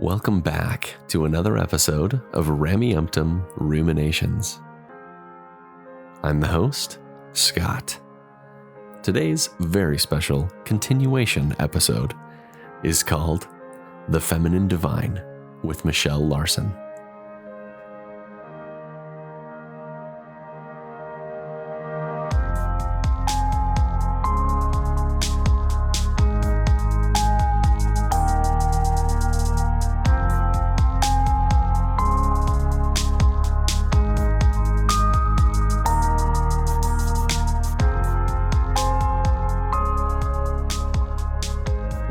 Welcome back to another episode of Rameumptm Ruminations. I'm the host, Scott. Today's very special continuation episode is called The Feminine Divine with Michelle Larson.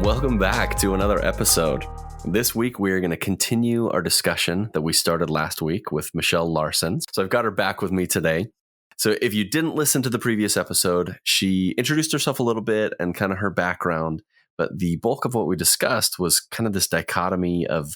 Welcome back to another episode. This week, we are going to continue our discussion that we started last week with Michelle Larson. So I've got her back with me today. So if you didn't listen to the previous episode, she introduced herself a little bit and kind of her background. But the bulk of what we discussed was kind of this dichotomy of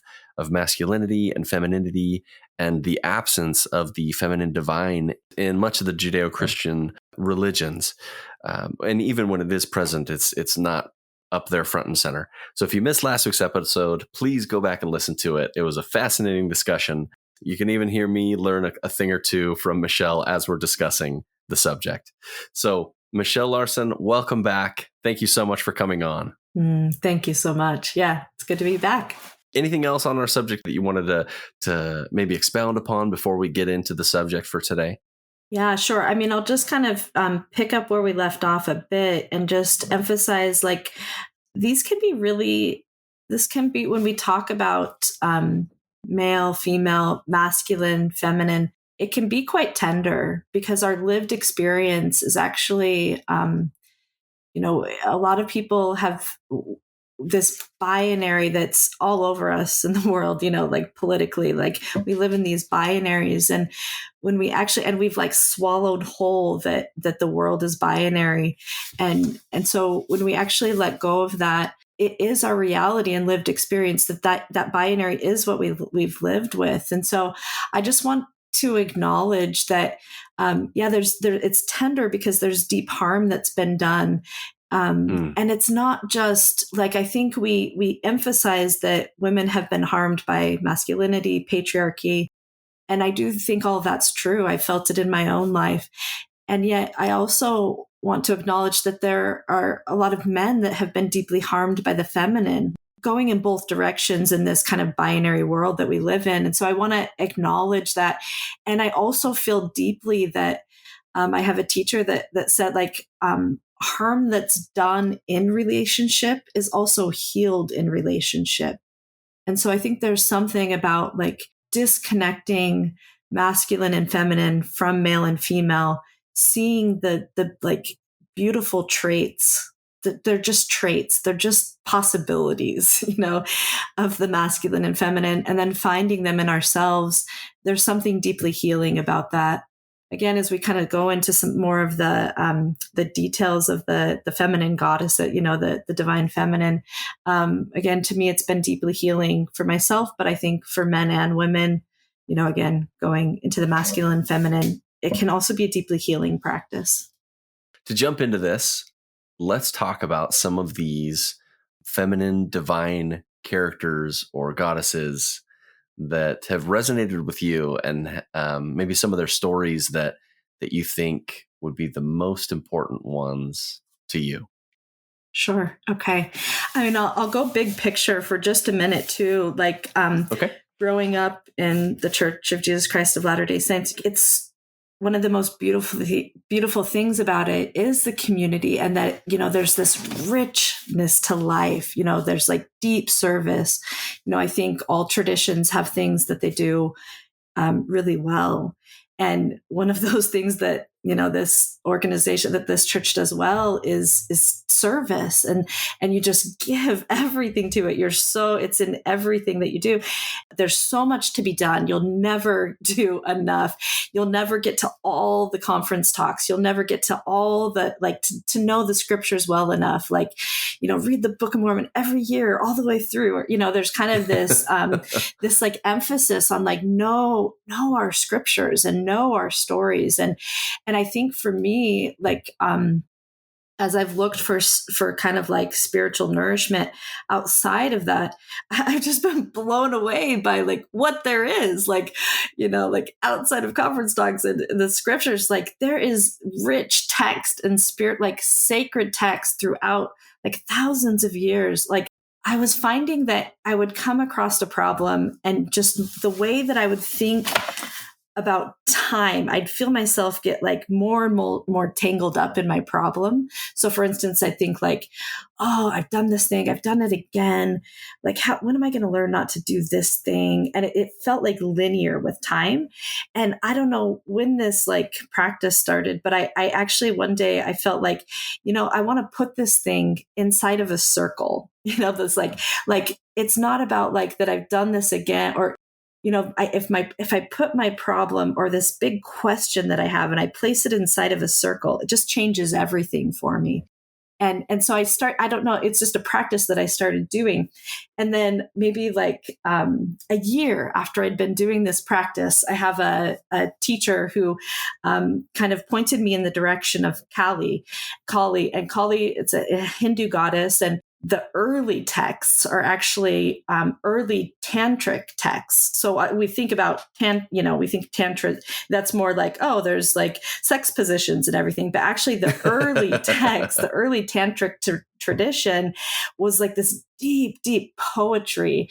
masculinity and femininity and the absence of the feminine divine in much of the Judeo-Christian religions. And even when it is present, it's not up there front and center. So if you missed last week's episode, please go back and listen to it. It was a fascinating discussion. You can even hear me learn a thing or two from Michelle as we're discussing the subject. So Michelle Larson, welcome back. Thank you so much for coming on. Thank you so much. Yeah, it's good to be back. Anything else on our subject that you wanted to maybe expound upon before we get into the subject for today? Yeah, sure. I mean, I'll just kind of pick up where we left off a bit and just emphasize this can be when we talk about male, female, masculine, feminine, it can be quite tender because our lived experience is actually, a lot of people have this binary that's all over us in the world, politically, we live in these binaries. And when we actually, and we've swallowed whole that the world is binary. And so when we actually let go of that, it is our reality and lived experience that binary is what we've lived with. And so I just want to acknowledge that, it's tender because there's deep harm that's been done. And it's not just I think we emphasize that women have been harmed by masculinity, patriarchy. And I do think all of that's true. I felt it in my own life. And yet I also want to acknowledge that there are a lot of men that have been deeply harmed by the feminine, going in both directions in this kind of binary world that we live in. And so I want to acknowledge that. And I also feel deeply that I have a teacher that said harm that's done in relationship is also healed in relationship. And so I think there's something about disconnecting masculine and feminine from male and female, seeing the beautiful traits that they're just traits, they're just possibilities, of the masculine and feminine, and then finding them in ourselves. There's something deeply healing about that. Again, as we kind of go into some more of the details of the feminine goddess, the divine feminine, again, to me, it's been deeply healing for myself, but I think for men and women, again, going into the masculine and feminine, it can also be a deeply healing practice. To jump into this, let's talk about some of these feminine divine characters or goddesses that have resonated with you, and maybe some of their stories that you think would be the most important ones to you. Sure. Okay. I mean, I'll go big picture for just a minute too. Okay. Growing up in the Church of Jesus Christ of Latter-day Saints, it's one of the most beautiful things about it is the community, and that, there's this richness to life, there's deep service. I think all traditions have things that they do really well. And one of those things that, this organization, that this church does well is service. And you just give everything to it. It's in everything that you do. There's so much to be done. You'll never do enough. You'll never get to all the conference talks. You'll never get to all the, to know the scriptures well enough. Read the Book of Mormon every year, all the way through. Or, there's kind of this, this emphasis on know our scriptures and know our stories. And I think for me, as I've looked for kind of like spiritual nourishment outside of that, I've just been blown away by like what there is, like, like outside of conference talks and the scriptures, like there is rich text and spirit, like sacred text throughout like thousands of years. Like I was finding that I would come across a problem and just the way that I would think about time, I'd feel myself get like more and more tangled up in my problem. So for instance, I think like, oh, I've done this thing, I've done it again. Like when am I going to learn not to do this thing? And it felt like linear with time. And I don't know when this like practice started, but I actually one day I felt like, I want to put this thing inside of a circle, that's like it's not about like that I've done this again, or if I put my problem or this big question that I have and I place it inside of a circle, it just changes everything for me. And so I don't know, it's just a practice that I started doing. And then maybe like a year after I'd been doing this practice, I have a teacher who kind of pointed me in the direction of Kali. And Kali, it's a Hindu goddess, and the early texts are actually early tantric texts. So we think about we think tantra, that's more like, oh, there's like sex positions and everything. But actually the early text, the early tantric tradition was like this deep, deep poetry.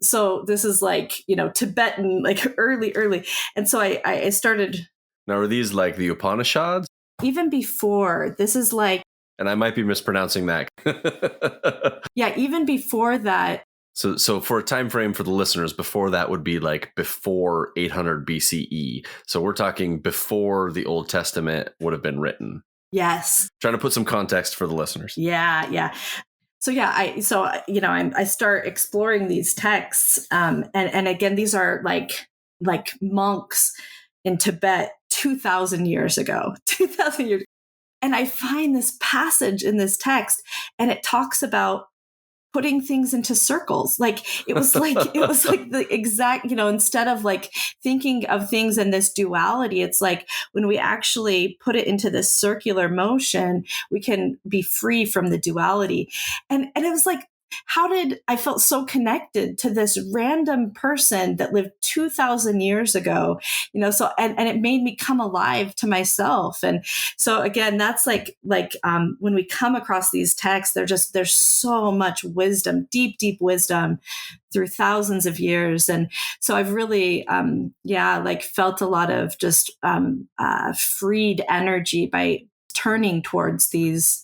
So this is like, Tibetan, like early. And so I started. Now, are these like the Upanishads? Even before, this is like, and I might be mispronouncing that. Yeah, even before that. So for a time frame for the listeners, before that would be like before 800 BCE. So we're talking before the Old Testament would have been written. Yes. Trying to put some context for the listeners. Yeah. So yeah, I start exploring these texts, and again, these are like monks in Tibet 2,000 years ago. 2,000 years. And I find this passage in this text, and it talks about putting things into circles. Like it was like the exact, instead of like thinking of things in this duality, it's like when we actually put it into this circular motion, we can be free from the duality. And it was like, I felt so connected to this random person that lived 2,000 years ago, so, and it made me come alive to myself. And so again, that's like when we come across these texts, there's so much wisdom, deep, deep wisdom through thousands of years. And so I've really, felt a lot of just freed energy by turning towards these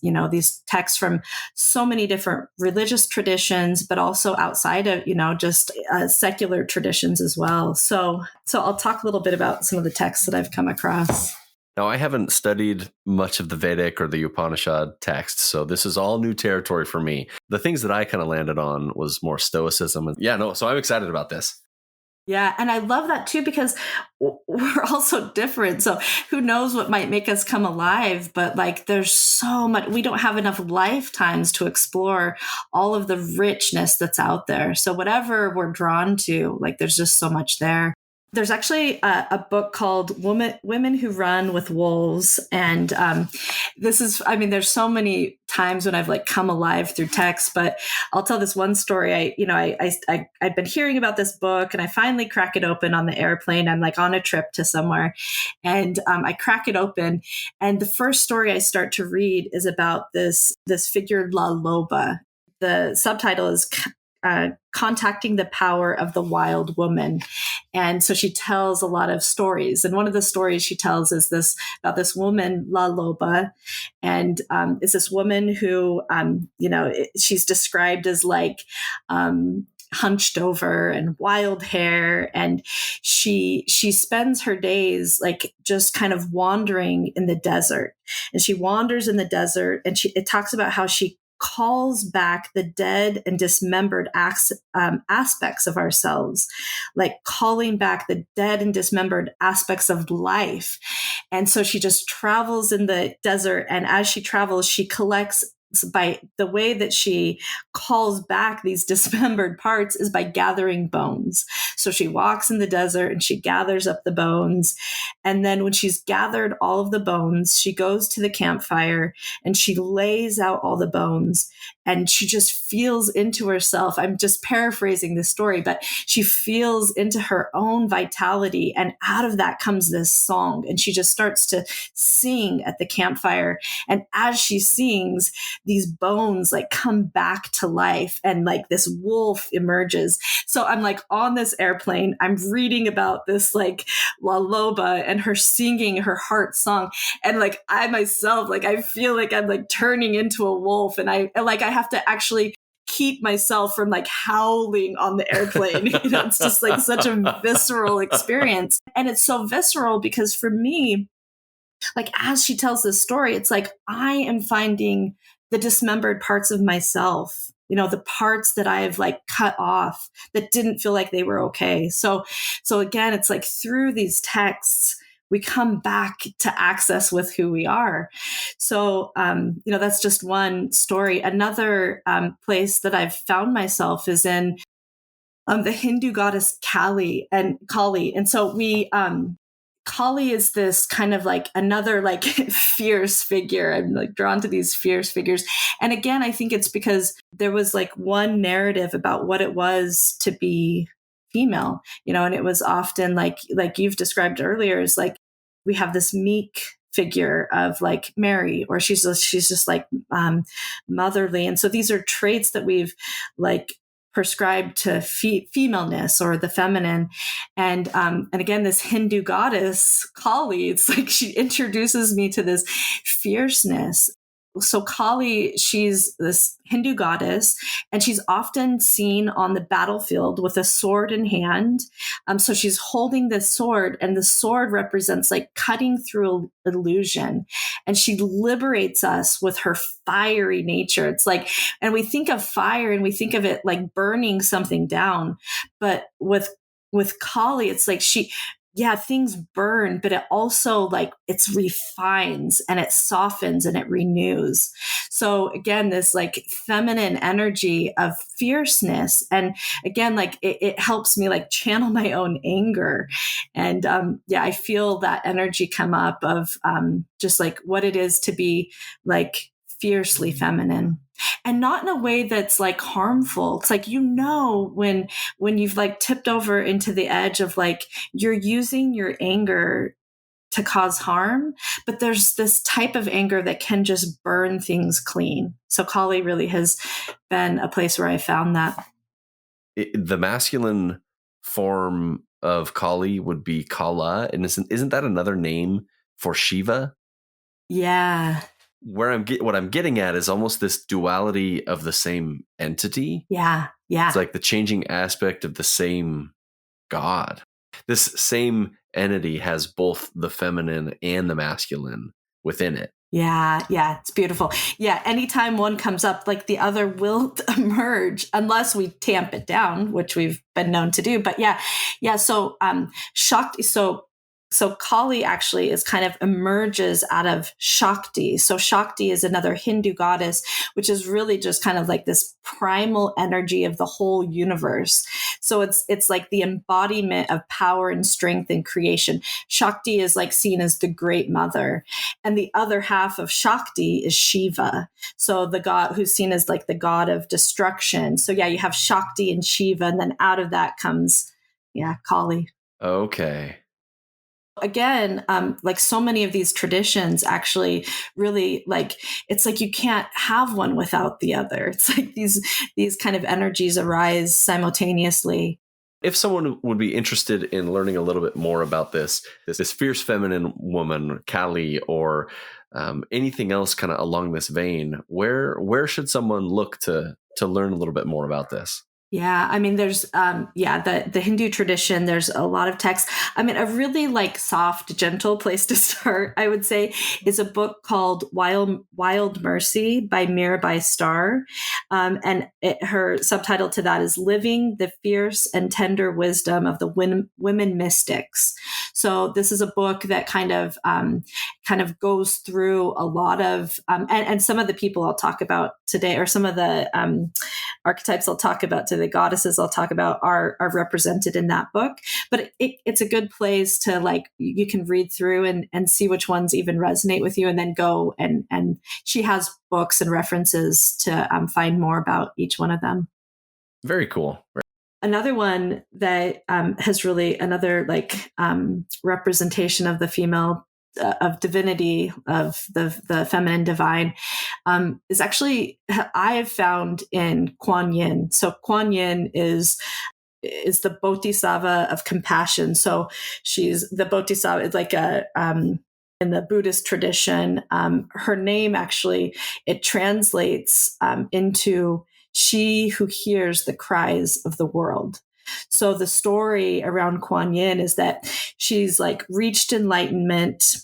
texts from so many different religious traditions, but also outside of, just secular traditions as well. So I'll talk a little bit about some of the texts that I've come across. Now, I haven't studied much of the Vedic or the Upanishad texts, so this is all new territory for me. The things that I kind of landed on was more Stoicism. So I'm excited about this. Yeah. And I love that too, because we're all so different. So who knows what might make us come alive, but like there's so much, we don't have enough lifetimes to explore all of the richness that's out there. So whatever we're drawn to, like there's just so much there. There's actually a book called Women Who Run with Wolves. And there's so many times when I've like come alive through text, but I'll tell this one story. I'd been hearing about this book, and I finally crack it open on the airplane. I'm like on a trip to somewhere, and I crack it open. And the first story I start to read is about this figure, La Loba. The subtitle is Contacting the Power of the Wild Woman. And so she tells a lot of stories. And one of the stories she tells is about this woman, La Loba. And it's this woman who, she's described as like hunched over and wild hair. And she spends her days like just kind of wandering in the desert. And she wanders in the desert, and it talks about how she calls back the dead and dismembered aspects of ourselves, like calling back the dead and dismembered aspects of life. And so she just travels in the desert. And as she travels, she collects by the way that she calls back these dismembered parts is by gathering bones. So she walks in the desert and she gathers up the bones. And then when she's gathered all of the bones, she goes to the campfire and she lays out all the bones and she just feels into herself. I'm just paraphrasing the story, but she feels into her own vitality. And out of that comes this song. And she just starts to sing at the campfire. And as she sings, these bones like come back to life and like this wolf emerges. So I'm like on this airplane, I'm reading about this like La Loba and her singing her heart song. And like I myself, like I feel like I'm like turning into a wolf and I have to actually keep myself from like howling on the airplane. It's just like such a visceral experience. And it's so visceral because for me, like as she tells this story, it's like I am finding the dismembered parts of myself, the parts that I've like cut off that didn't feel like they were okay. So again, it's like through these texts, we come back to access with who we are. So, that's just one story. Another place that I've found myself is in the Hindu goddess Kali. And so Kali is this kind of like another like fierce figure. I'm like drawn to these fierce figures. And again, I think it's because there was like one narrative about what it was to be female, and it was often like you've described earlier, is like we have this meek figure of like Mary, or she's just like motherly. And so these are traits that we've like prescribed to femaleness or the feminine. And again, this Hindu goddess Kali, it's like she introduces me to this fierceness. So Kali, she's this Hindu goddess, and she's often seen on the battlefield with a sword in hand. So she's holding this sword, and the sword represents like cutting through illusion. And she liberates us with her fiery nature. It's like, and we think of fire and we think of it like burning something down. But with Kali, it's like things burn, but it also like it refines and it softens and it renews. So again, this like feminine energy of fierceness. And again, like it helps me like channel my own anger. And I feel that energy come up of just like what it is to be like fiercely feminine. And not in a way that's like harmful. It's like, when you've like tipped over into the edge of like, you're using your anger to cause harm, but there's this type of anger that can just burn things clean. So Kali really has been a place where I found that. The masculine form of Kali would be Kala. And isn't that another name for Shiva? Yeah. What I'm getting at is almost this duality of the same entity. Yeah. It's like the changing aspect of the same God. This same entity has both the feminine and the masculine within it. Yeah, it's beautiful. Yeah, anytime one comes up, like the other will emerge unless we tamp it down, which we've been known to do. But yeah. So Shakti. So Kali actually is kind of emerges out of Shakti. So Shakti is another Hindu goddess, which is really just kind of like this primal energy of the whole universe. So it's like the embodiment of power and strength and creation. Shakti is like seen as the great mother. And the other half of Shakti is Shiva. So the god who's seen as like the god of destruction. So yeah, you have Shakti and Shiva, and then out of that comes, Kali. Okay. Again, like so many of these traditions actually really like, it's like you can't have one without the other. It's like these kind of energies arise simultaneously. If someone would be interested in learning a little bit more about this fierce feminine woman, Kali, or anything else kind of along this vein, where should someone look to learn a little bit more about this? Yeah, I mean, there's the Hindu tradition. There's a lot of text. I mean, a really like soft, gentle place to start, I would say, is a book called Wild Mercy by Mirabai Starr, and her subtitle to that is "Living the Fierce and Tender Wisdom of the Women Mystics." So this is a book that kind of goes through a lot of and some of the people I'll talk about today, or some of the archetypes I'll talk about today, the goddesses I'll talk about are represented in that book. But it's a good place to like, you can read through and see which ones even resonate with you, and then go and she has books and references to find more about each one of them. Very cool. Another one that has really another representation of the female of divinity, of the feminine divine, is actually I have found in Kuan Yin. So Kuan Yin is the bodhisattva of compassion. So she's the bodhisattva is like a in the Buddhist tradition. Her name actually, it translates into she who hears the cries of the world. So the story around Kuan Yin is that she's like reached enlightenment.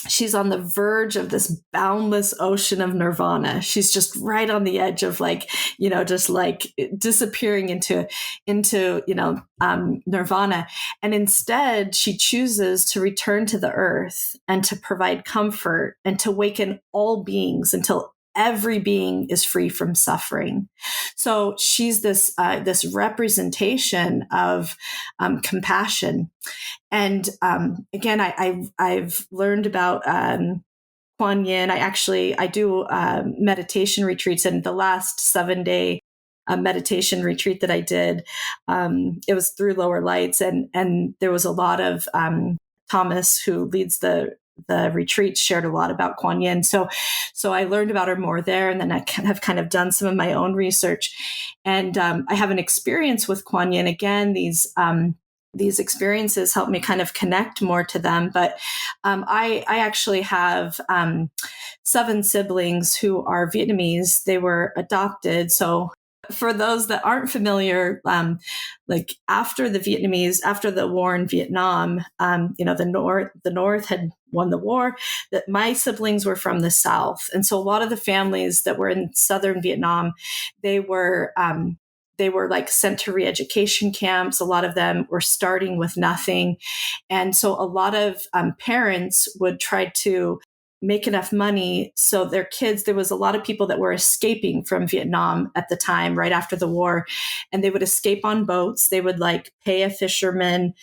She's on the verge of this boundless ocean of nirvana. She's just right on the edge of like, just like disappearing into nirvana. And instead, she chooses to return to the earth and to provide comfort and to waken all beings until every being is free from suffering. So she's this representation of compassion. And again, I've learned about Kuan Yin. I do meditation retreats, and the last 7-day meditation retreat that I did, it was through Lower Lights, and there was a lot of Thomas, who leads the retreat, shared a lot about Kuan Yin. So I learned about her more there, and then I have kind of done some of my own research, and I have an experience with Kuan Yin. Again, these experiences help me kind of connect more to them. But I actually have 7 siblings who are Vietnamese. They were adopted. So for those that aren't familiar, like after the war in Vietnam, the North had won the war. That my siblings were from the South, and so a lot of the families that were in southern Vietnam, they were like sent to re-education camps. A lot of them were starting with nothing. And so a lot of parents would try to make enough money so their kids, there was a lot of people that were escaping from Vietnam at the time, right after the war, and they would escape on boats. They would like pay a fisherman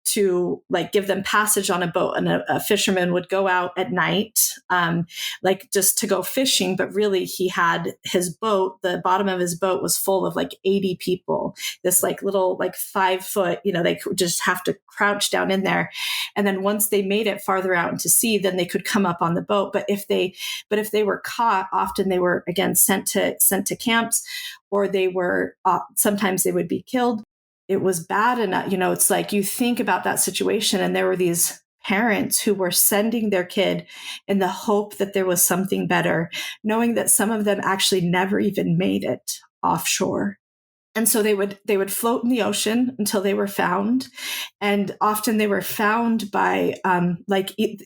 to like give them passage on a boat, and a fisherman would go out at night, like just to go fishing. But really he had his boat, the bottom of his boat was full of like 80 people, this like little like 5 foot, they could just have to crouch down in there. And then once they made it farther out into sea, then they could come up on the boat. But if they were caught, often they were again sent to camps, or they were sometimes they would be killed. It was bad enough, it's like you think about that situation, and there were these parents who were sending their kid in the hope that there was something better, knowing that some of them actually never even made it offshore. And so they would float in the ocean until they were found. And often they were found by,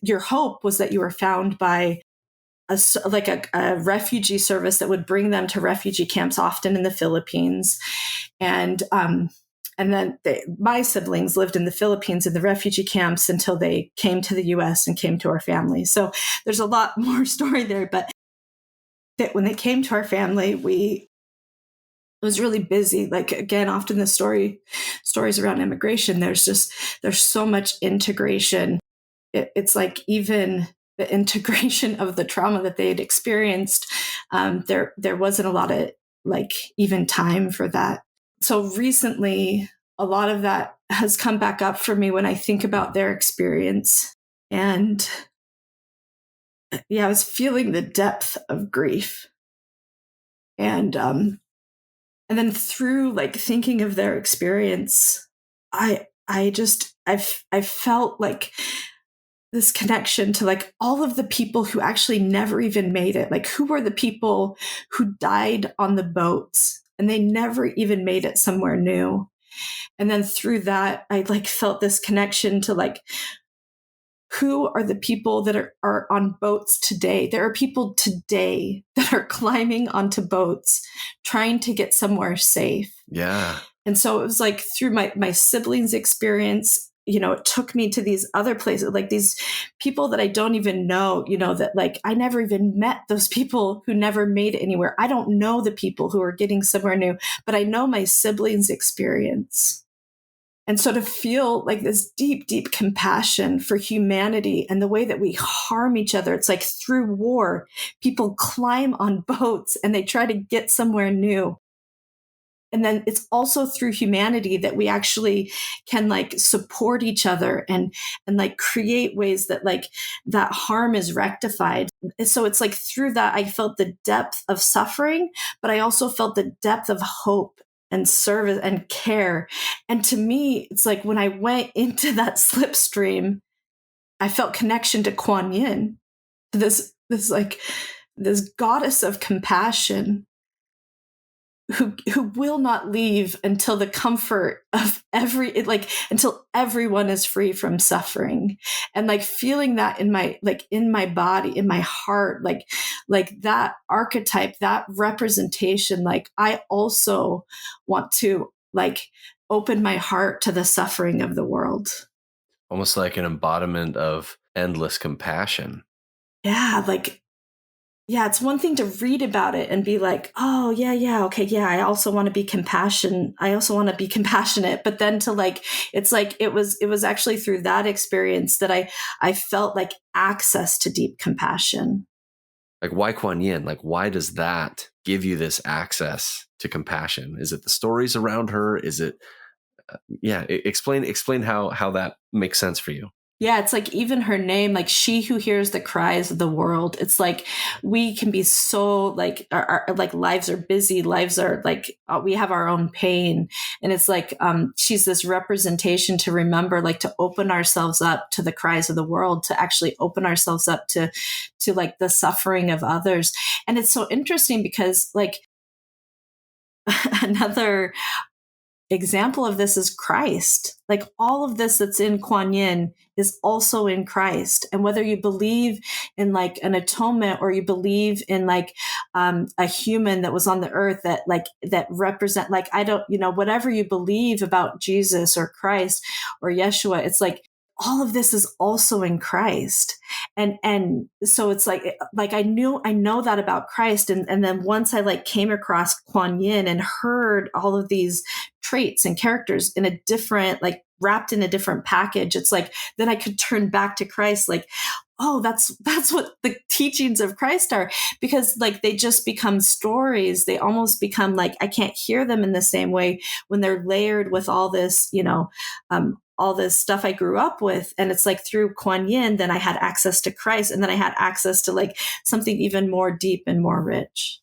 your hope was that you were found by a refugee service that would bring them to refugee camps, often in the Philippines. And then my siblings lived in the Philippines in the refugee camps until they came to the US and came to our family. So there's a lot more story there. But that when they came to our family, it was really busy. Like, again, often the stories around immigration, there's so much integration. It's like even the integration of the trauma that they had experienced, there wasn't a lot of like even time for that. So recently, a lot of that has come back up for me when I think about their experience. And yeah, I was feeling the depth of grief. And then through like thinking of their experience, I felt like this connection to like all of the people who actually never even made it. Like, who were the people who died on the boats and they never even made it somewhere new. And then through that, I like felt this connection to like, who are the people that are on boats today? There are people today that are climbing onto boats, trying to get somewhere safe. Yeah. And so it was like through my siblings' experience, it took me to these other places, like these people that I don't even know, that like I never even met those people who never made it anywhere. I don't know the people who are getting somewhere new, but I know my siblings' experience. And so to feel like this deep, deep compassion for humanity and the way that we harm each other, it's like through war, people climb on boats and they try to get somewhere new. And then it's also through humanity that we actually can like support each other and like create ways that like that harm is rectified. And so it's like through that, I felt the depth of suffering, but I also felt the depth of hope and service and care. And to me, it's like when I went into that slipstream, I felt connection to Kuan Yin, this like this goddess of compassion who will not leave until the comfort of until everyone is free from suffering. And like feeling that in my body, in my heart, like that archetype, that representation, like I also want to like open my heart to the suffering of the world. Almost like an embodiment of endless compassion. Yeah, yeah, it's one thing to read about it and be like, oh, yeah, okay, yeah, I also want to be compassionate. But then to like, it's like, it was actually through that experience that I felt like access to deep compassion. Like, why Kuan Yin? Like, why does that give you this access to compassion? Is it the stories around her? Is it, explain how that makes sense for you. Yeah, it's like even her name, like she who hears the cries of the world. It's like we can be so like our like lives are busy, lives are like we have our own pain, and it's like she's this representation to remember, like to open ourselves up to the cries of the world, to actually open ourselves up to like the suffering of others. And it's so interesting because like another example of this is Christ. Like all of this that's in Kuan Yin is also in Christ. And whether you believe in like an atonement or you believe in like a human that was on the earth that represent, like, I don't, whatever you believe about Jesus or Christ or Yeshua, it's like all of this is also in Christ. And so it's like I know that about Christ. And then once I like came across Kuan Yin and heard all of these traits and characters in a different, like wrapped in a different package, it's like, then I could turn back to Christ, like, oh, that's what the teachings of Christ are, because like they just become stories. They almost become like, I can't hear them in the same way when they're layered with all this, all this stuff I grew up with. And it's like through Kuan Yin, then I had access to Christ, and then I had access to like something even more deep and more rich.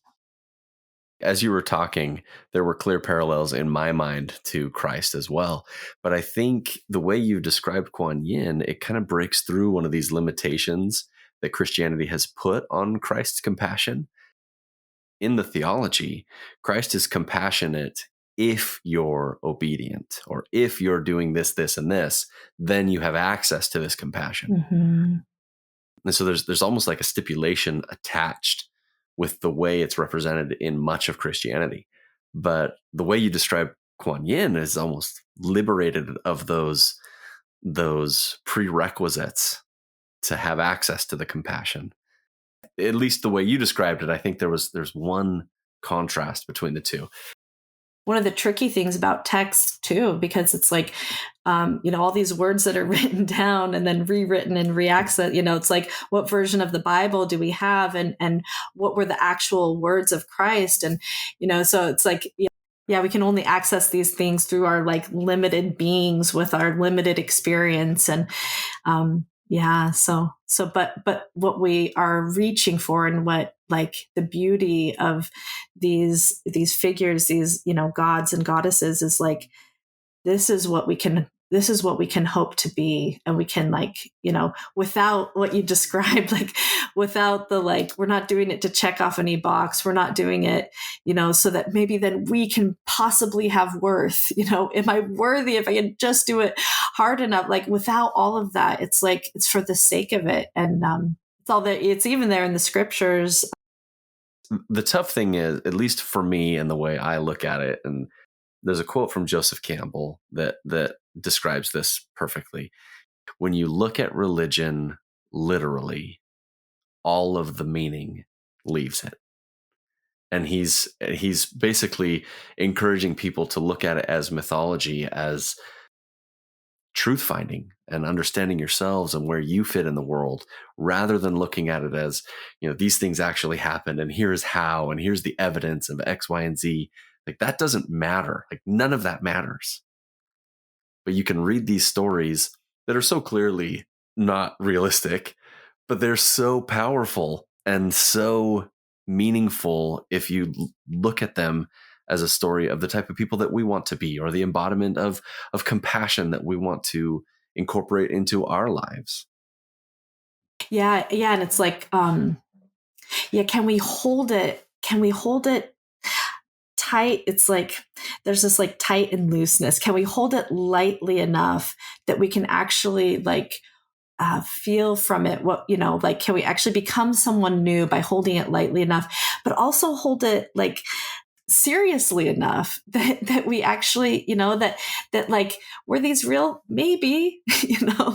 As you were talking, there were clear parallels in my mind to Christ as well. But I think the way you described Kuan Yin, it kind of breaks through one of these limitations that Christianity has put on Christ's compassion. In the theology, Christ is compassionate if you're obedient, or if you're doing this, this, and this, then you have access to this compassion. Mm-hmm. And so there's almost like a stipulation attached with the way it's represented in much of Christianity. But the way you describe Kuan Yin is almost liberated of those prerequisites to have access to the compassion. At least the way you described it, I think there's one contrast between the two. One of the tricky things about text too, because it's like, all these words that are written down and then rewritten and reaccent, it's like, what version of the Bible do we have? And what were the actual words of Christ? And, so it's like, yeah, we can only access these things through our like limited beings with our limited experience. And, but what we are reaching for, and what like the beauty of these figures, these, gods and goddesses, is like, this is what we can this is what we can hope to be. And we can, like, without what you described, like without the, like, we're not doing it to check off any box. We're not doing it, so that maybe then we can possibly have worth, am I worthy if I can just do it hard enough? Like, without all of that, it's like, it's for the sake of it. And it's all that, it's even there in the scriptures. The tough thing is, at least for me and the way I look at it, and there's a quote from Joseph Campbell that describes this perfectly. When you look at religion literally, all of the meaning leaves it. And he's basically encouraging people to look at it as mythology, as truth finding and understanding yourselves and where you fit in the world, rather than looking at it as, these things actually happened and here's how, and here's the evidence of X, Y, and Z. Like, that doesn't matter. Like, none of that matters. But you can read these stories that are so clearly not realistic, but they're so powerful and so meaningful if you look at them as a story of the type of people that we want to be, or the embodiment of compassion that we want to incorporate into our lives. Yeah. Yeah. And it's like, can we hold it? Can we hold it tight? It's like, there's this like tight and looseness. Can we hold it lightly enough that we can actually like feel from it what, like, can we actually become someone new by holding it lightly enough, but also hold it like seriously enough that we actually, that like, we're these real, maybe,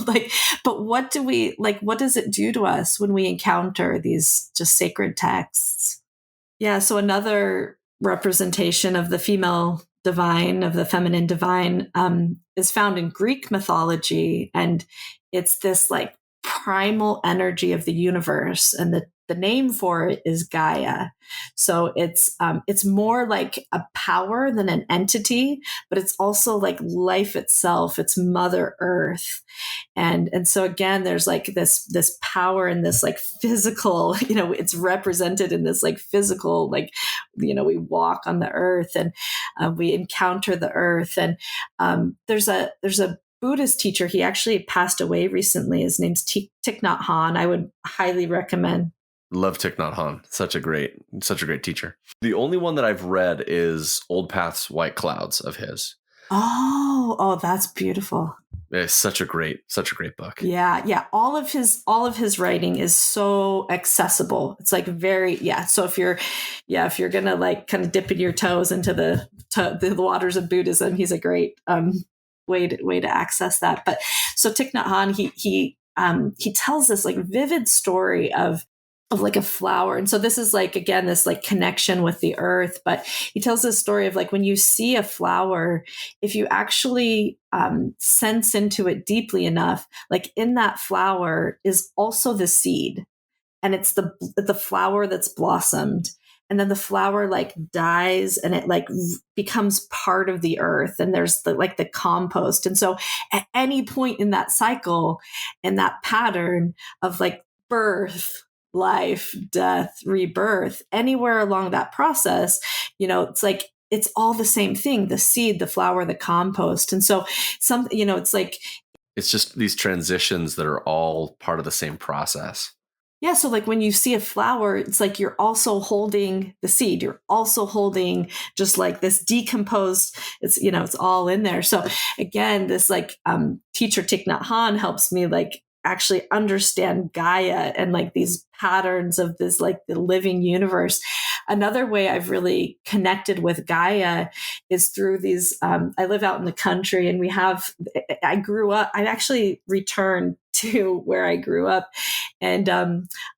like, but what does it do to us when we encounter these just sacred texts? Yeah. So another representation of the female divine, of the feminine divine, is found in Greek mythology. And it's this like primal energy of the universe. And the name for it is Gaia. So it's more like a power than an entity, but it's also like life itself. It's Mother Earth. And so again, there's like this power in this like physical, it's represented in this like physical, like, we walk on the earth and we encounter the earth. And there's a Buddhist teacher. He actually passed away recently. His name's Thich Nhat Hanh. I would highly recommend. Love Thich Nhat Hanh. Such a great teacher. The only one that I've read is Old Paths, White Clouds of his. Oh, that's beautiful. It's such a great book. Yeah. All of his writing is so accessible. It's like very, So if you're gonna like kind of dipping your toes into the waters of Buddhism, he's a great way to access that. But so Thich Nhat Hanh, he tells this like vivid story of like a flower. And so this is like, again, this like connection with the earth, but he tells this story of like, when you see a flower, if you actually sense into it deeply enough, like in that flower is also the seed, and it's the flower that's blossomed. And then the flower like dies and it like becomes part of the earth. And there's the compost. And so at any point in that cycle and that pattern of like birth, life, death, rebirth, anywhere along that process, it's like, it's all the same thing, the seed, the flower, the compost. And so it's like, it's just these transitions that are all part of the same process. Yeah. So like when you see a flower, it's like you're also holding the seed. You're also holding just like this decomposed, it's all in there. So again, this like teacher Thich Nhat Hanh helps me like actually understand Gaia and like these patterns of this like the living universe. Another way I've really connected with Gaia is through these, I live out in the country and I actually returned to where I grew up. And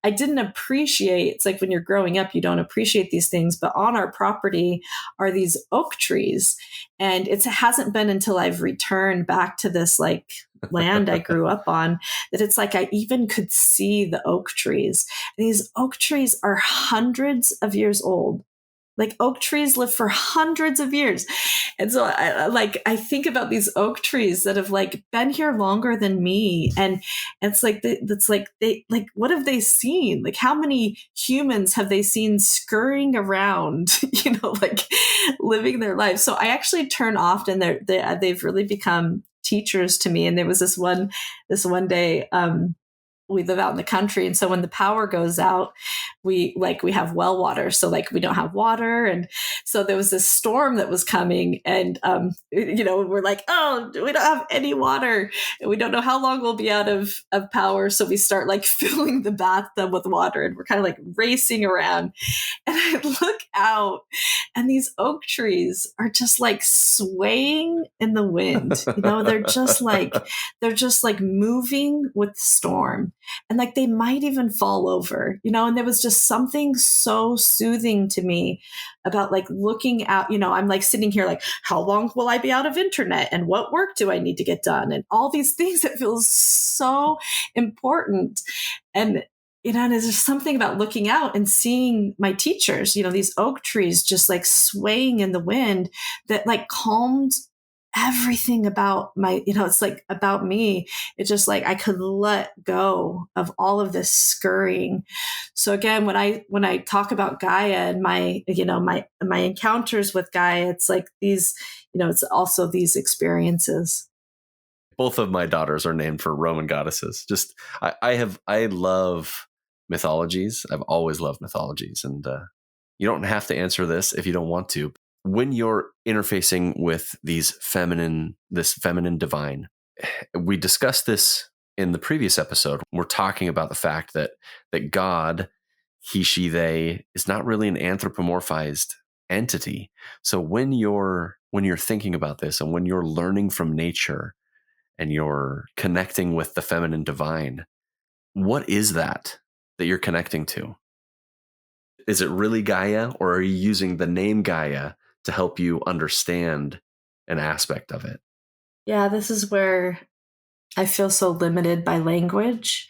I didn't appreciate, it's like when you're growing up, you don't appreciate these things, but on our property are these oak trees. And it hasn't been until I've returned back to this like land I grew up on that it's like I even could see the oak trees. And these oak trees are hundreds of years old. Like oak trees live for hundreds of years. And so I think about these oak trees that have like been here longer than me. And it's like, what have they seen? Like how many humans have they seen scurrying around, like living their lives? So I actually turn often, they've really become teachers to me. And there was this one day, we live out in the country. And so when the power goes out, we have well water. So like we don't have water. And so there was this storm that was coming and, we're like, oh, we don't have any water and we don't know how long we'll be out of power. So we start like filling the bathtub with water and we're kind of like racing around. And I look out and these oak trees are just like swaying in the wind. They're just like moving with the storm. And like they might even fall over, and there was just something so soothing to me about like looking out, I'm like sitting here like, how long will I be out of internet and what work do I need to get done? And all these things that feels so important. And there's just something about looking out and seeing my teachers, these oak trees just like swaying in the wind that like calmed everything about my, it's like about me. It's just like I could let go of all of this scurrying. So again, when I talk about Gaia and my encounters with Gaia, it's like these, it's also these experiences. Both of my daughters are named for Roman goddesses. Just I love mythologies. I've always loved mythologies, and you don't have to answer this if you don't want to. When you're interfacing with this feminine divine, we discussed this in the previous episode. We're talking about the fact that God, he, she, they, is not really an anthropomorphized entity. So when you're thinking about this and when you're learning from nature and you're connecting with the feminine divine, what is that you're connecting to? Is it really Gaia, or are you using the name Gaia to help you understand an aspect of it? Yeah, this is where I feel so limited by language,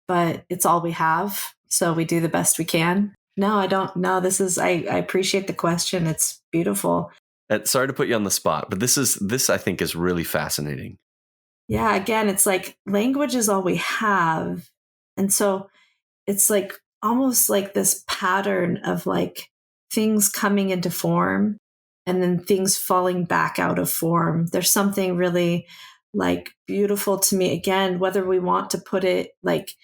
but it's all we have. So we do the best we can. No, I don't know. I appreciate the question. It's beautiful. Sorry to put you on the spot, but this I think is really fascinating. Yeah, again, it's like language is all we have. And so it's like almost like this pattern of like things coming into form and then things falling back out of form. There's something really like beautiful to me. Again, whether we want to put it like,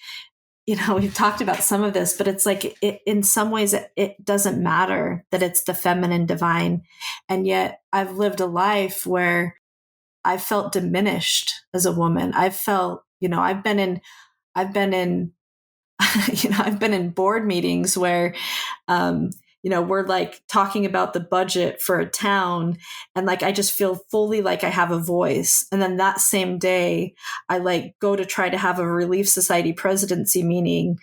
we've talked about some of this, but it's like in some ways it doesn't matter that it's the feminine divine. And yet I've lived a life where I felt diminished as a woman. I've felt, I've been in I've been in board meetings where, we're like talking about the budget for a town and like, I just feel fully like I have a voice. And then that same day I like go to try to have a Relief Society presidency meeting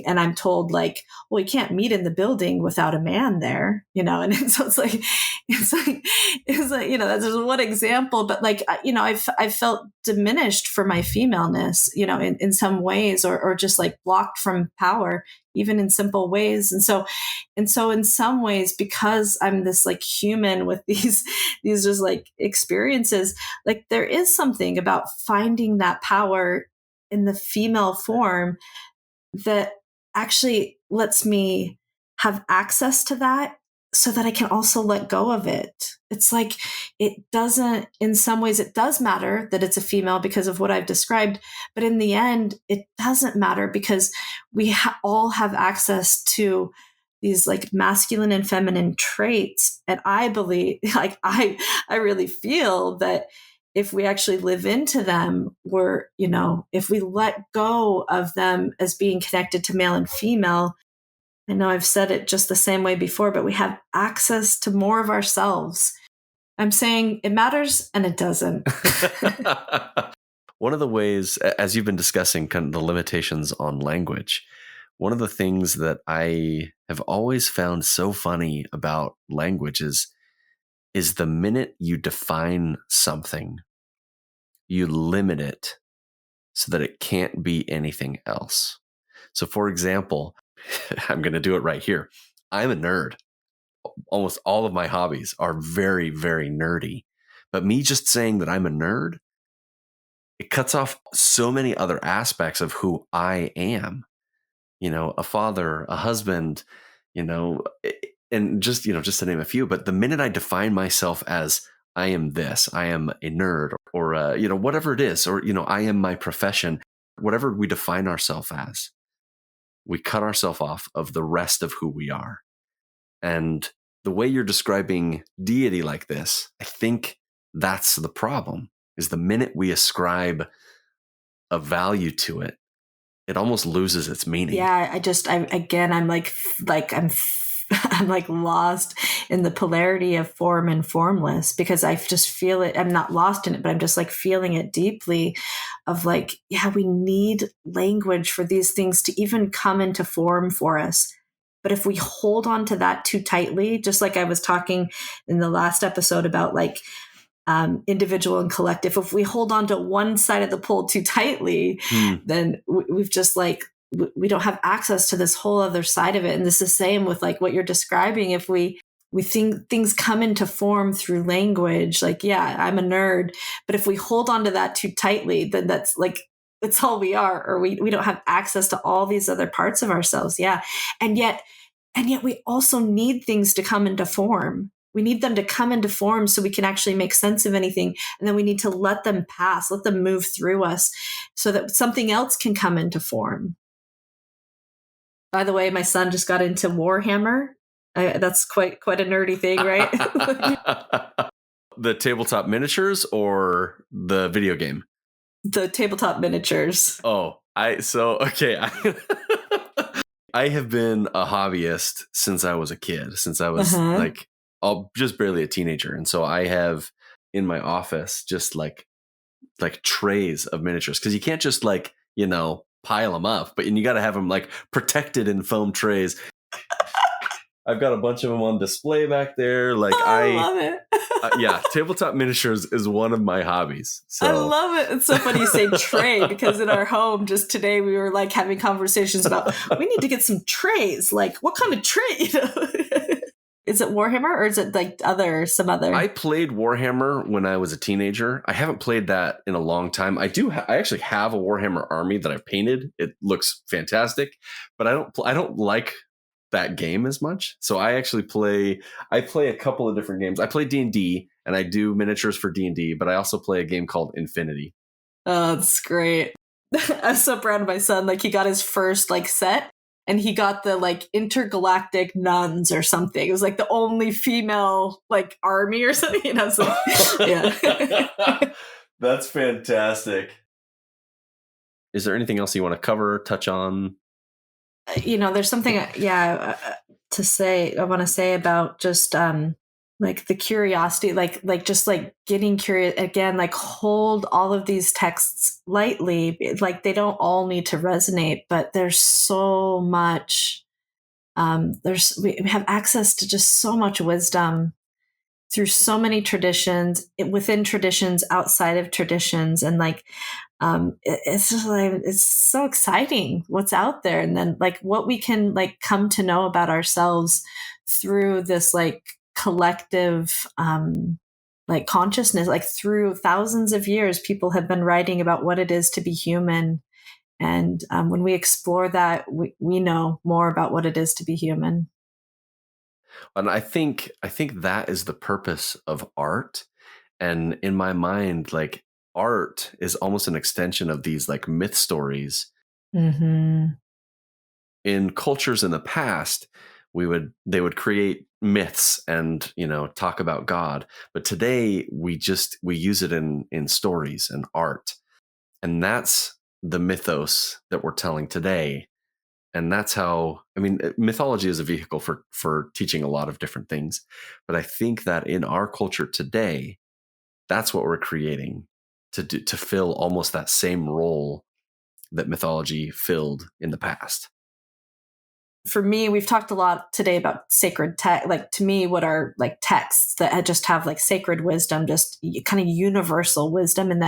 and I'm told like, well, you can't meet in the building without a man there, and so it's like, that's just one example, but like, I've felt diminished for my femaleness, in some ways, or just like blocked from power, even in simple ways. And so in some ways, because I'm this like human with these just like experiences, like there is something about finding that power in the female form that actually lets me have access to that so that I can also let go of it. It's like, in some ways it does matter that it's a female because of what I've described, but in the end, it doesn't matter because we all have access to these like masculine and feminine traits. And I believe, like, I really feel that if we actually live into them, if we let go of them as being connected to male and female, I know I've said it just the same way before, but we have access to more of ourselves. I'm saying it matters and it doesn't. One of the ways, as you've been discussing kind of the limitations on language, one of the things that I have always found so funny about language is the minute you define something, you limit it so that it can't be anything else. So for example, I'm going to do it right here. I'm a nerd. Almost all of my hobbies are very, very nerdy. But me just saying that I'm a nerd, it cuts off so many other aspects of who I am. A father, a husband, and just to name a few. But the minute I define myself as I am this, I am a nerd, or whatever it is, or I am my profession, whatever we define ourselves as, we cut ourselves off of the rest of who we are. And the way you're describing deity like this, I think that's the problem, is the minute we ascribe a value to it, it almost loses its meaning. Yeah, I'm like lost in the polarity of form and formless, because I just feel it. I'm not lost in it, but I'm just like feeling it deeply of like, yeah, we need language for these things to even come into form for us. But if we hold on to that too tightly, just like I was talking in the last episode about like individual and collective, if we hold on to one side of the pole too tightly, then we've just like, we don't have access to this whole other side of it. And this is the same with like what you're describing. If we think things come into form through language, like, yeah, I'm a nerd, but if we hold on to that too tightly, then that's like, it's all we are, or we don't have access to all these other parts of ourselves. Yeah. And yet we also need things to come into form. We need them to come into form so we can actually make sense of anything. And then we need to let them pass, let them move through us so that something else can come into form. By the way, my son just got into Warhammer. That's quite a nerdy thing, right? The tabletop miniatures or the video game? The tabletop miniatures. Oh, I have been a hobbyist since I was a kid, since I was just barely a teenager. And so I have in my office just like trays of miniatures, because you can't just pile them up, but you got to have them like protected in foam trays. I've got a bunch of them on display back there. Like I love it. Yeah, tabletop miniatures is one of my hobbies. So I love it. It's so funny you say tray, because in our home just today we were like having conversations about we need to get some trays. Like, what kind of tray? Is it Warhammer or is it like some other? I played Warhammer when I was a teenager. I haven't played that in a long time. I actually have a Warhammer army that I've painted. It looks fantastic, but I don't like that game as much. So I play a couple of different games. I play D&D and I do miniatures for D&D, but I also play a game called Infinity. Oh, that's great. I'm so proud of my son. Like, he got his first like set, and he got the like intergalactic nuns or something. It was like the only female like army or something. So, yeah. That's fantastic. Is there anything else you want to cover, touch on? There's something, to say. I want to say about just like the curiosity, like just like getting curious again. Like, hold all of these texts lightly. Like, they don't all need to resonate, but there's so much. We have access to just so much wisdom through so many traditions, within traditions, outside of traditions, and like. It's just like, it's so exciting what's out there, and then like what we can like come to know about ourselves through this like collective like consciousness. Like, through thousands of years, people have been writing about what it is to be human, and when we explore that, we know more about what it is to be human. And I think that is the purpose of art. And in my mind, like, art is almost an extension of these like myth stories. Mm-hmm. In cultures in the past, they would create myths and talk about God, but today we use it in stories and art, and that's the mythos that we're telling today. And that's how, mythology is a vehicle for teaching a lot of different things, but I think that in our culture today, that's what we're creating to fill almost that same role that mythology filled in the past. For me, we've talked a lot today about sacred text. Like, to me, what are like texts that just have like sacred wisdom, just kind of universal wisdom in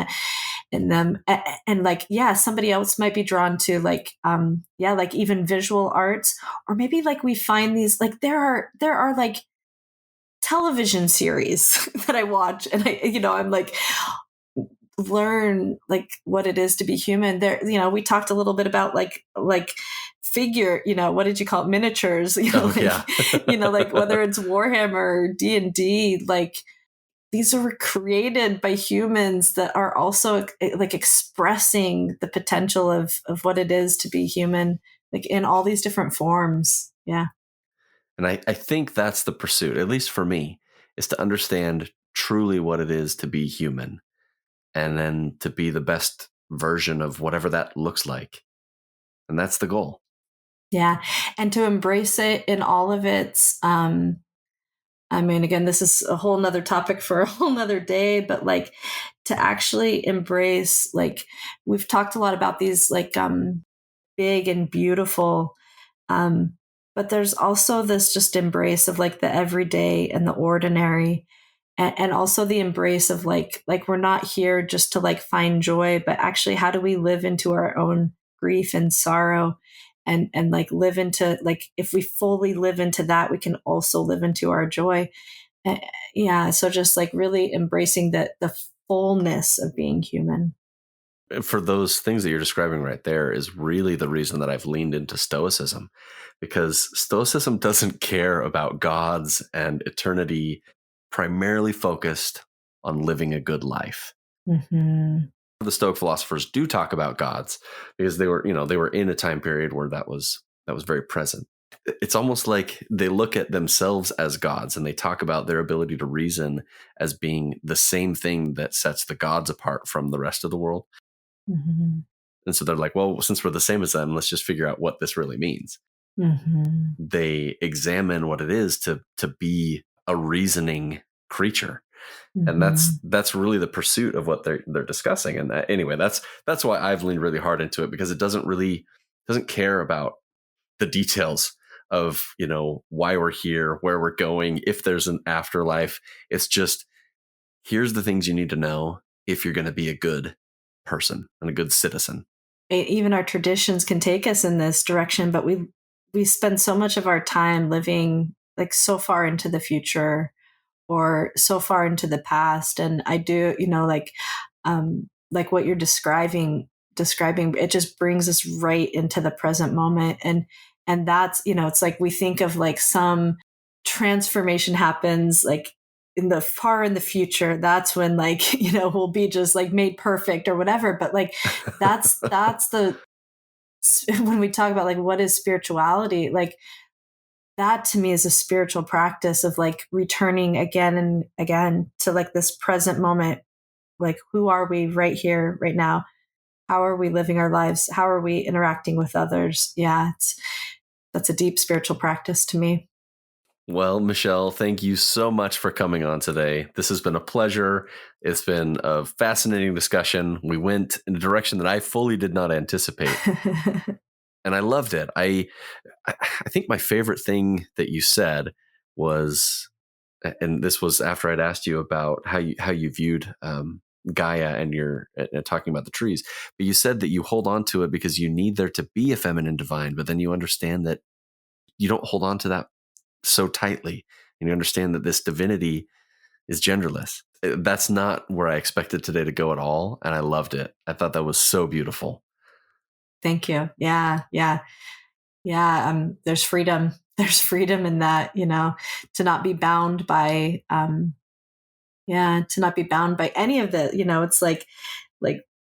them. And like, yeah, somebody else might be drawn to like, like even visual arts, or maybe like we find these, like there are like television series that I watch, and I'm like, learn like what it is to be human. There, we talked a little bit about like figure, what did you call it? Miniatures, like, like whether it's Warhammer or D&D, like these are created by humans that are also like expressing the potential of what it is to be human, like in all these different forms. Yeah. And I think that's the pursuit, at least for me, is to understand truly what it is to be human, and then to be the best version of whatever that looks like. And that's the goal. Yeah. And to embrace it in all of its, I mean, again, this is a whole nother topic for a whole nother day, but like to actually embrace, like we've talked a lot about these like big and beautiful, um, but there's also this just embrace of like the everyday and the ordinary, and also the embrace of like we're not here just to like find joy, but actually how do we live into our own grief and sorrow, and like live into, like if we fully live into that, we can also live into our joy. Uh, yeah, so just like really embracing the fullness of being human. For those things that you're describing right there is really the reason that I've leaned into Stoicism, because Stoicism doesn't care about gods and eternity, primarily focused on living a good life. Mm-hmm. The Stoic philosophers do talk about gods because they were in a time period where that was very present. It's almost like they look at themselves as gods, and they talk about their ability to reason as being the same thing that sets the gods apart from the rest of the world. Mm-hmm. And so they're like, well, since we're the same as them, let's just figure out what this really means. Mm-hmm. They examine what it is to be a reasoning creature. And Mm-hmm. that's really the pursuit of what they're discussing. And anyway, that's why I've leaned really hard into it, because it doesn't care about the details of, why we're here, where we're going, if there's an afterlife. It's just, here's the things you need to know if you're going to be a good person and a good citizen. Even our traditions can take us in this direction, but we spend so much of our time living like so far into the future or so far into the past. And I do, like what you're describing, it just brings us right into the present moment. And that's, it's like we think of like some transformation happens like in the future. That's when like, we'll be just like made perfect or whatever. But like that's the when we talk about like what is spirituality, like that to me is a spiritual practice of like returning again and again to like this present moment. Like, who are we right here, right now? How are we living our lives? How are we interacting with others? Yeah, that's a deep spiritual practice to me. Well, Michelle, thank you so much for coming on today. This has been a pleasure. It's been a fascinating discussion. We went in a direction that I fully did not anticipate, and I loved it. I think my favorite thing that you said was, and this was after I'd asked you about how you viewed Gaia and you're talking about the trees, but you said that you hold on to it because you need there to be a feminine divine, but then you understand that you don't hold on to that so tightly, and you understand that this divinity is genderless. That's not where I expected today to go at all, and I loved it. I thought that was so beautiful. Thank you. Yeah, yeah, yeah. There's freedom. There's freedom in that, to not be bound by, to not be bound by any of the, it's like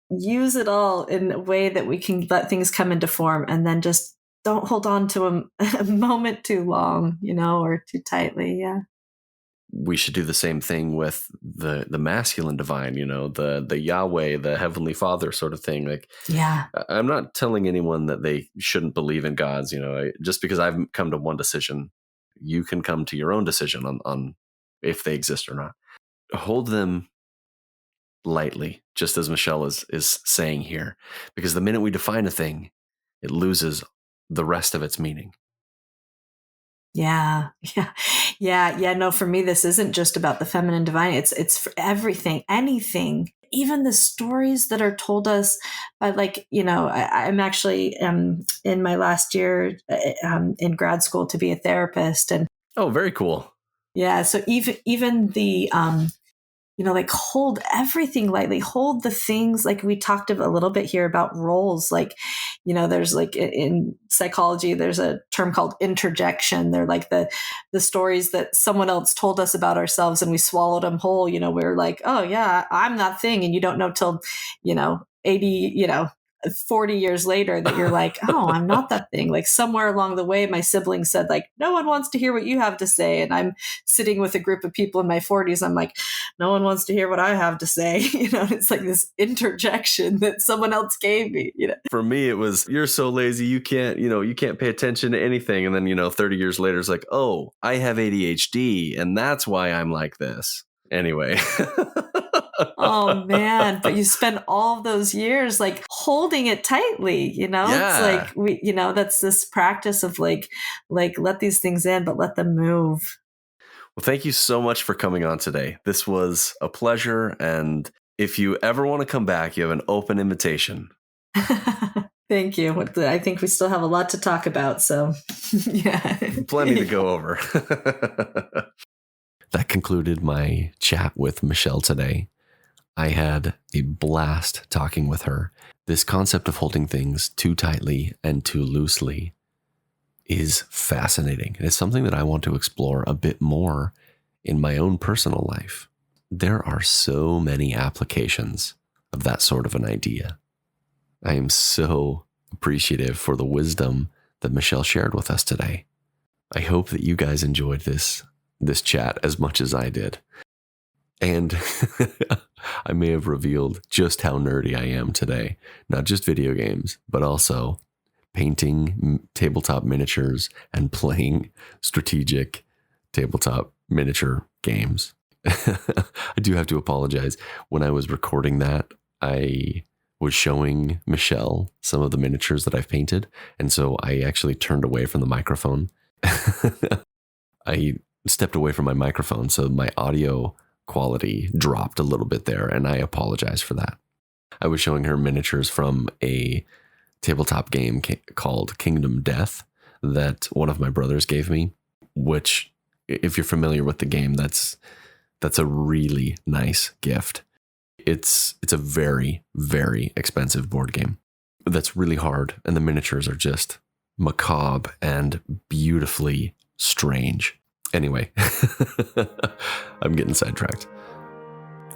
use it all in a way that we can let things come into form, and then just don't hold on to a moment too long, or too tightly. Yeah. We should do the same thing with the masculine divine, the Yahweh, the Heavenly Father sort of thing. Like, Yeah. I'm not telling anyone that they shouldn't believe in gods. Just because I've come to one decision, you can come to your own decision on if they exist or not. Hold them lightly, just as Michelle is saying here, because the minute we define a thing, it loses the rest of its meaning. Yeah. Yeah. Yeah. Yeah. No, for me, this isn't just about the feminine divine. It's for everything, anything, even the stories that are told us by like, I'm actually in my last year in grad school to be a therapist. And Oh, very cool. yeah, so even the like hold everything lightly, hold the things, like we talked a little bit here about roles, like there's like in psychology, there's a term called interjection. They're like the stories that someone else told us about ourselves and we swallowed them whole. We're like, oh yeah, I'm that thing. And you don't know till, 80, 40 years later that you're like, oh, I'm not that thing. Like somewhere along the way, my siblings said like, no one wants to hear what you have to say. And I'm sitting with a group of people in my 40s. I'm like, no one wants to hear what I have to say. It's like this interjection that someone else gave me, For me, it was, you're so lazy. You can't pay attention to anything. And then, 30 years later, it's like, oh, I have ADHD and that's why I'm like this. Anyway. Oh man, but you spend all of those years like holding it tightly, Yeah. It's like that's this practice of like let these things in, but let them move. Well, thank you so much for coming on today. This was a pleasure. And if you ever want to come back, you have an open invitation. Thank you. I think we still have a lot to talk about. So yeah. Plenty to go over. That concluded my chat with Michelle today. I had a blast talking with her. This concept of holding things too tightly and too loosely is fascinating. It's something that I want to explore a bit more in my own personal life. There are so many applications of that sort of an idea. I am so appreciative for the wisdom that Michelle shared with us today. I hope that you guys enjoyed this chat as much as I did. And I may have revealed just how nerdy I am today. Not just video games, but also painting tabletop miniatures and playing strategic tabletop miniature games. I do have to apologize. When I was recording that, I was showing Michelle some of the miniatures that I've painted. And so I actually turned away from the microphone. I stepped away from my microphone, so my audio quality dropped a little bit there, and I apologize for that. I was showing her miniatures from a tabletop game called Kingdom Death that one of my brothers gave me, which, if you're familiar with the game, that's a really nice gift. It's a very, very expensive board game that's really hard, and the miniatures are just macabre and beautifully strange. Anyway, I'm getting sidetracked.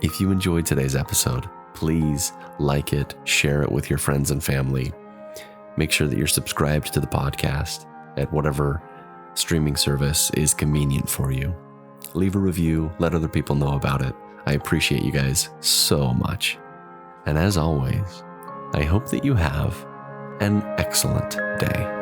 If you enjoyed today's episode, please like it, share it with your friends and family. Make sure that you're subscribed to the podcast at whatever streaming service is convenient for you. Leave a review, let other people know about it. I appreciate you guys so much. And as always, I hope that you have an excellent day.